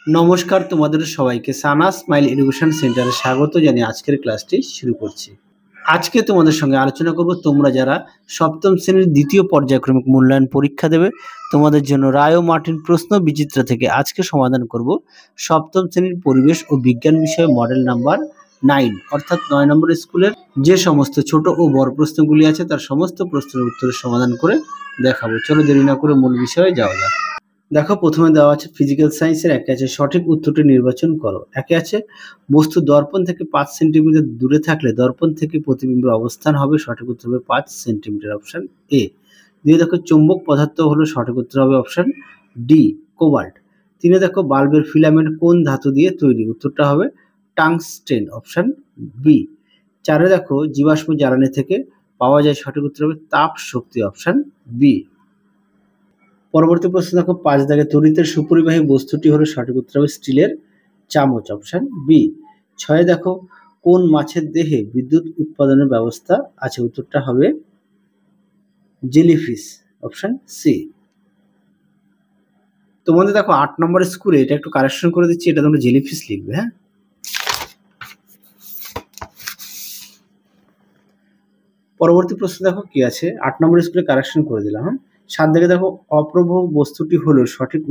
নমস্কার তোমাদের সবাইকে সানা স্মাইল এডুকেশন সেন্টারে স্বাগত জানিয়ে আজকের ক্লাসটি শুরু করছি। আজকে তোমাদের সঙ্গে আলোচনা করব তোমরা যারা সপ্তম শ্রেণীর দ্বিতীয় পর্যায়ক্রমিক মূল্যায়ন পরীক্ষা দেবে তোমাদের জন্য রায় ও মার্টিন প্রশ্ন বিচিত্রা থেকে আজকে সমাধান করব সপ্তম শ্রেণীর পরিবেশ ও বিজ্ঞান বিষয়ে মডেল নাম্বার 9 অর্থাৎ 9 নম্বর স্কুলের যে সমস্ত ছোট ও বড় প্রশ্নগুলি আছে তার সমস্ত প্রশ্নের উত্তরের সমাধান করে দেখাবো। চলো দেরি না করে মূল বিষয়ে যাওয়া যাক। দেখো প্রথমে দেওয়া আছে ফিজিক্যাল সায়েন্সের একে আছে সঠিক উত্তরটি নির্বাচন করো। একে আছে বস্তু দর্পণ থেকে 5 সেন্টিমিটার দূরে থাকলে দর্পণ থেকে প্রতিবিম্বের অবস্থান হবে, সঠিক উত্তর হবে 5 সেন্টিমিটার, অপশন এ। দুই দেখো চৌম্বক পদার্থ হলো, সঠিক উত্তর হবে অপশন ডি কোবাল্ট। তিনে দেখো বাল্বের ফিলামেন্ট কোন ধাতু দিয়ে তৈরি, উত্তরটা হবে টাংস্টেন, অপশন বি। চারে দেখো জীবাশ্ম জ্বালানি থেকে পাওয়া যায়, সঠিক উত্তর হবে তাপ শক্তি, অপশন বি। পরবর্তী প্রশ্ন দেখো 5 দাগে তড়িতের সুপরিবাহী বস্তুটি হলো, সঠিক উত্তর হবে স্টিলের চামচ, অপশন বি। 6 দেখো কোন মাছের দেহে বিদ্যুৎ উৎপাদনের ব্যবস্থা আছে, উত্তরটা হবে জেলিফিশ, অপশন সি। তোমাদের দেখো 8 নম্বর স্কুলে এটা একটু কারেকশন করে দিচ্ছি, এটা তোমরা জেলিফিশ লিখবে। হ্যাঁ, পরবর্তী প্রশ্ন দেখো কি আছে, 8 নম্বর স্কুলে কারেকশন করে দিলাম। হ্যাঁ, 7 দাগে দেখো অপ্রভা বস্তুটি হলো, সঠিক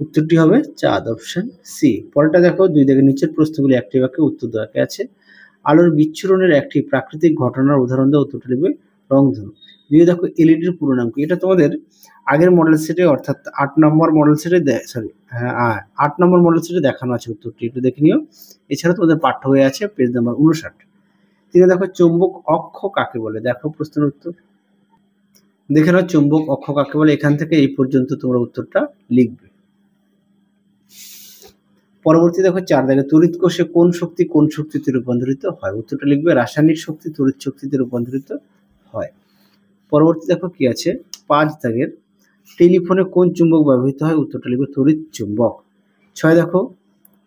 উত্তরটি হবে চাঁদ, অপশন সি। পরেরটা দেখো 2 দাগে নিচের প্রশ্নগুলি একটি বাক্যে উত্তর দেওয়া আছে। আলোর বিচ্ছুরণের একটি প্রাকৃতিক ঘটনার উদাহরণ দেওয়া, উত্তরটা লিখবে রংধনু। 2 দেখো এলইডির পুরো নাম কি, এটা তোমাদের আগের মডেল সেটে অর্থাৎ 8 নম্বর মডেল সেটে 8 নম্বর মডেল সেটে দেখানো আছে, উত্তরটি একটু দেখে নিও। এছাড়া তোমাদের পাঠ্য বই আছে পেজ নাম্বার 59। 3 দেখো চৌম্বক অক্ষ কাকে বলে, দেখো প্রশ্নের উত্তর দেখে নাও চৌম্বক অক্ষ কাকে বলে, এখান থেকে এই পর্যন্ত তোমরা উত্তরটা লিখবে। পরবর্তী দেখো 4 দাগে তড়িৎ কোষে কোন শক্তিতে রূপান্তরিত হয়, উত্তরটা লিখবে রাসায়নিক শক্তি তড়িৎ শক্তিতে রূপান্তরিত হয়। পরবর্তী দেখো কি আছে 5 দাগের টেলিফোনে কোন চুম্বক ব্যবহৃত হয়, উত্তরটা লিখবে তড়িৎ চুম্বক। 6 দেখো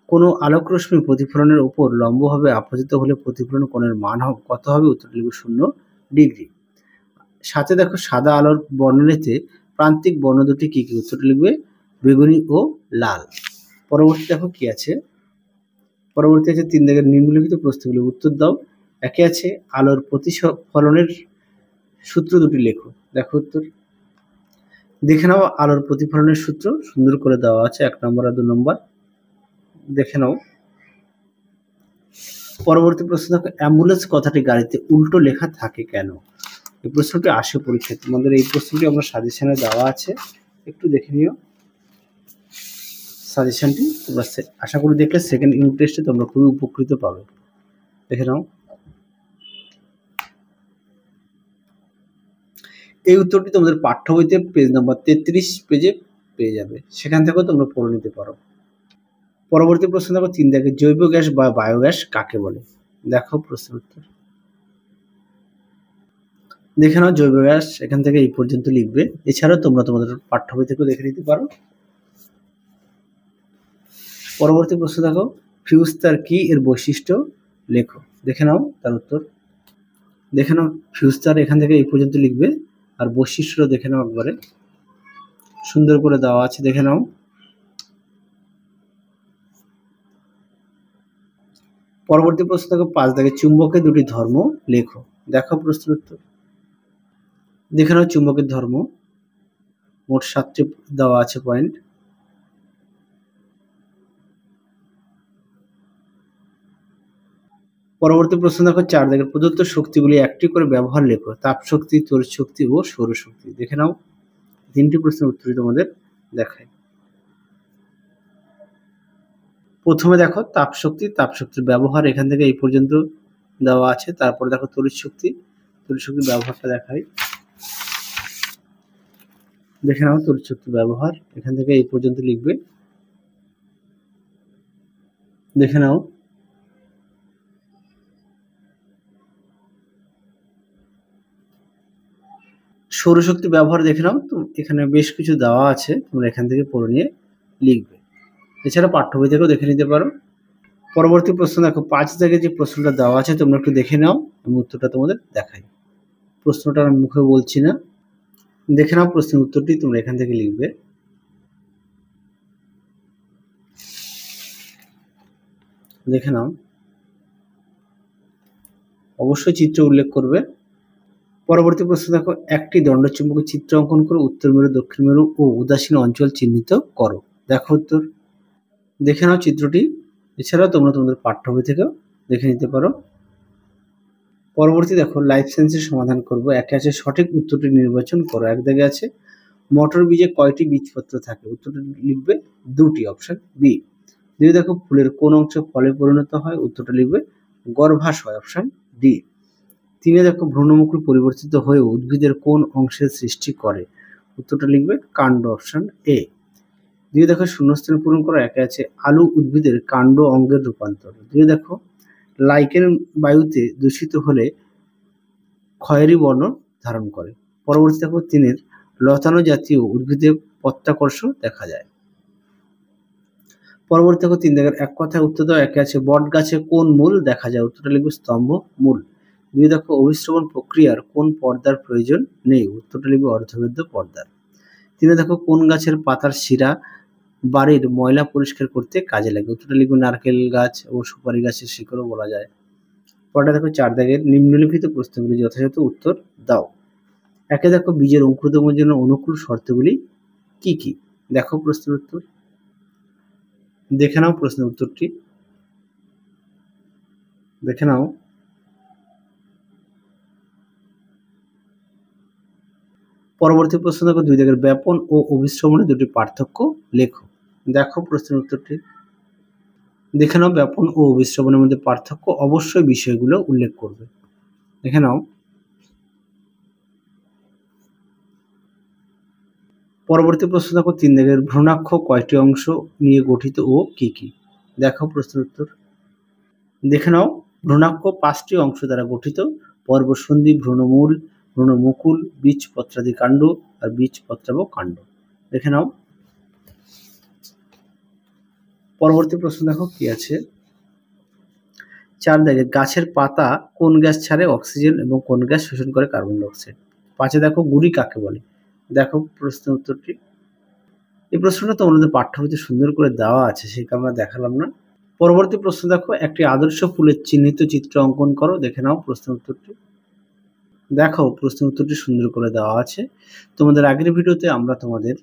কোনো আলোক রশ্মি প্রতিফলনের উপর লম্বভাবে আপতিত হলে প্রতিফলন কোণের মান কত হবে, উত্তরটা লিখবে 0 ডিগ্রি। 7 দেখো সাদা আলোর বর্ণালীতে প্রান্তিক বর্ণ দুটি কি কি, উত্তরটা লিখবে বেগুনি ও লাল। পরবর্তী দেখো কি আছে, পরবর্তী আছে 3 দাগের নিম্নলিখিত প্রশ্নগুলো উত্তর দাও। একে আছে আলোর প্রতিফলনের সূত্র দুটি লেখো, দেখো উত্তর দেখে নাও। আলোর প্রতিফলনের সূত্র সুন্দর করে দেওয়া আছে 1 নম্বর আর 2 নম্বর, দেখে নাও। পরবর্তী প্রশ্ন দেখো অ্যাম্বুলেন্স কথাটি গাড়িতে উল্টো লেখা থাকে কেন, এই প্রশ্নটি আসে পরীক্ষায়, তোমাদের এই প্রশ্নটি আমরা সাজেশনে দেওয়া আছে, একটু দেখে নিও সাজেশনটি। তোমরা আশা করি দেখলে সেকেন্ড ইউনিট টেস্টে তোমরা খুবই উপকৃত পাবে, দেখে নাও। এই উত্তরটি তোমাদের পাঠ্য বইতে পেজ নাম্বার 33 পেজে পেয়ে যাবে, সেখান থেকেও তোমরা পড়ে নিতে পারো। পরবর্তী প্রশ্ন দেখো 3 দাগে জৈব গ্যাস বা বায়োগ্যাস কাকে বলে, দেখো প্রশ্নের উত্তর দেখে নাও। জৈব গ্যাস এখান থেকে এই পর্যন্ত লিখবে, এছাড়াও তোমরা তোমাদের পাঠ্য বই থেকেও দেখে নিতে পারো। পরবর্তী প্রশ্ন দেখো ফিউজ তার কি, এর বৈশিষ্ট্য লেখো, দেখে নাও তার উত্তর দেখে নাও। ফিউজ তার এখান থেকে এই পর্যন্ত লিখবে, আর বৈশিষ্ট্য দেখে নাও একবারে সুন্দর করে দেওয়া আছে, দেখে নাও। পরবর্তী প্রশ্ন দেখো 5 দাগে চুম্বকের দুটি ধর্ম লেখো, দেখো প্রশ্নের উত্তর দেখে নাও। চুম্বকের ধর্ম মোট 7টি দেওয়া আছে পয়েন্ট। পরবর্তী প্রশ্ন দেখো 4 দাগের প্রদত্ত শক্তিগুলি একটি করে ব্যবহার লেখো, তাপ শক্তি, তড়িৎ শক্তি ও সৌরশক্তি, দেখে নাও। 3টি প্রশ্নের উত্তরই তোমাদের দেখায়। প্রথমে দেখো তাপ শক্তির ব্যবহার এখান থেকে এই পর্যন্ত দেওয়া আছে, তারপরে দেখো তড়িৎ শক্তির ব্যবহারটা দেখায়, দেখে নাও। তড়িৎ শক্তির ব্যবহার এখান থেকে এই পর্যন্ত লিখবে, দেখে নাও। সৌরশক্তি ব্যবহার দেখে নাও, তো এখানে বেশ কিছু দেওয়া আছে, তোমরা এখান থেকে পড়ে নিয়ে লিখবে, এছাড়া পাঠ্য বই থেকেও দেখে নিতে পারো। পরবর্তী প্রশ্ন দেখো 5 দাগে যে প্রশ্নটা দেওয়া আছে তোমরা একটু দেখে নাও, আমি উত্তরটা তোমাদের দেখাই। প্রশ্নটা আমি মুখে বলছি না, দেখে নাও প্রশ্নের উত্তরটি তোমরা এখান থেকে লিখবে। দেখে নাও, অবশ্যই চিত্র উল্লেখ করবে। পরবর্তী প্রশ্ন দেখো, একটি দণ্ডচুম্বকের চিত্র অঙ্কন করে উত্তর মেরু, দক্ষিণ মেরু ও উদাসীন অঞ্চল চিহ্নিত করো। দেখো উত্তর, দেখে নাও চিত্রটি। এছাড়াও তোমরা তোমাদের পাঠ্য বই থেকেও দেখে নিতে পারো। পরবর্তী দেখো, লাইফ সায়েন্সের সমাধান করব। একে আছে সঠিক উত্তরটি নির্বাচন করো। এক দাগে আছে মটর বীজে কয়টি বীজপত্র থাকে? উত্তরটি লিখবে দুটি, অপশন বি। দুই দেখো, ফুলের কোন অংশ ফলে পরিণত হয়? উত্তরটা লিখবে গর্ভাশয়, অপশন ডি। তিনে দেখো, ভ্রূণমুকুল পরিবর্তিত হয়ে উদ্ভিদের কোন অংশের সৃষ্টি করে? উত্তরটা লিখবে কাণ্ড, অপশন এ। দুই দেখো, শূন্যস্থান পূরণ করো। একে আছে আলু উদ্ভিদের কাণ্ড অঙ্গের রূপান্তর। দুই দেখো, লাইকেন বায়ুতে দূষিত হলে খয়েরি বর্ণ ধারণ করে। পরবর্তী দেখো, তিনের লতানো জাতীয় উদ্ভিদে পত্রাকর্ষ দেখা যায়। পরবর্তী দেখো, তিন দাগের এক কথায় উত্তর দাও। একে আছে বট গাছে কোন মূল দেখা যায়? উত্তরটা লিখবে স্তম্ভ মূল। দুই দেখো, অভিস্রবণ প্রক্রিয়ার কোন পর্দার প্রয়োজন নেই? উত্তরটা লিখবে অর্ধবেদ্য পর্দার। তিনে দেখো, কোন গাছের পাতার শিরা বাড়ির ময়লা পরিষ্কার করতে কাজে লাগে? উত্তরটা লিখবে নারকেল গাছ ও সুপারি গাছের শিকড়ও বলা যায়। পরটা দেখো, চার দাগের নিম্নলিখিত প্রশ্নগুলি যথাযথ উত্তর দাও। একে দেখো, বীজের অঙ্কুরোদ্গমের জন্য অনুকূল শর্তগুলি কি কি? দেখো প্রশ্নের উত্তর, দেখে নাও প্রশ্নের উত্তরটি, দেখে নাও। পরবর্তী প্রশ্ন দেখো, দুই দাগের ব্যাপন ও অভিস্রবণের দুটি পার্থক্য লেখো। দেখো প্রশ্নের উত্তরটি, দেখে নাও। ব্যাপন ও অভিস্রবণের মধ্যে পার্থক্য, অবশ্যই বিষয়গুলো উল্লেখ করবে। দেখে নাও। পরবর্তী প্রশ্ন দেখো, তিন দাগের ভ্রূণাক্ষ কয়টি অংশ নিয়ে গঠিত ও কি কি? দেখো প্রশ্নের উত্তর, দেখে নাও। ভ্রূণাক্ষ 5টি অংশ দ্বারা গঠিত: পর্বসন্ধি, ভ্রূণমূল, ভ্রূণমুকুল, বীজপত্রাদি কাণ্ড আর বীজপত্রাব কাণ্ড। দেখে নাও। পরবর্তী প্রশ্ন দেখো কি আছে। 4 দাগে গাছের পাতা কোন গ্যাস ছাড়ে অক্সিজেন এবং কোন গ্যাস শোষণ করে কার্বন ডাই অক্সাইড? 5 দেখো গুড়ি কাকে বলে? দেখো প্রশ্নের উত্তরটি। এই প্রশ্নটা তোমাদের পাঠ্য বইতে সুন্দর করে দেওয়া আছে, সেই কারণে দেখালাম না। পরবর্তী প্রশ্ন দেখো, একটি আদর্শ ফুলের চিহ্নিত চিত্র অঙ্কন করো। দেখে নাও প্রশ্নের উত্তরটি। দেখো প্রশ্নের উত্তরটি সুন্দর করে দেওয়া আছে। তোমাদের আগের ভিডিওতে আমরা তোমাদের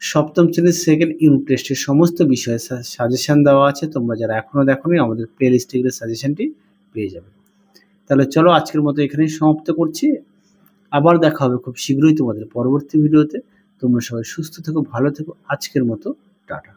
সপ্তম শ্রেণীর সেকেন্ড ইউনিট টেস্টের সমস্ত বিষয়ে সাজেশন দেওয়া আছে। তোমরা যারা এখনো দেখোনি, আমাদের প্লে লিস্টে গেলে সাজেশনটি পেয়ে যাবে। তাহলে চলো আজকের মতো এখানেই সমাপ্ত করছি। আবার দেখা হবে খুব শীঘ্রই তোমাদের পরবর্তী ভিডিওতে। তোমরা সবাই সুস্থ থেকো, ভালো থেকো। আজকের মতো টাটা।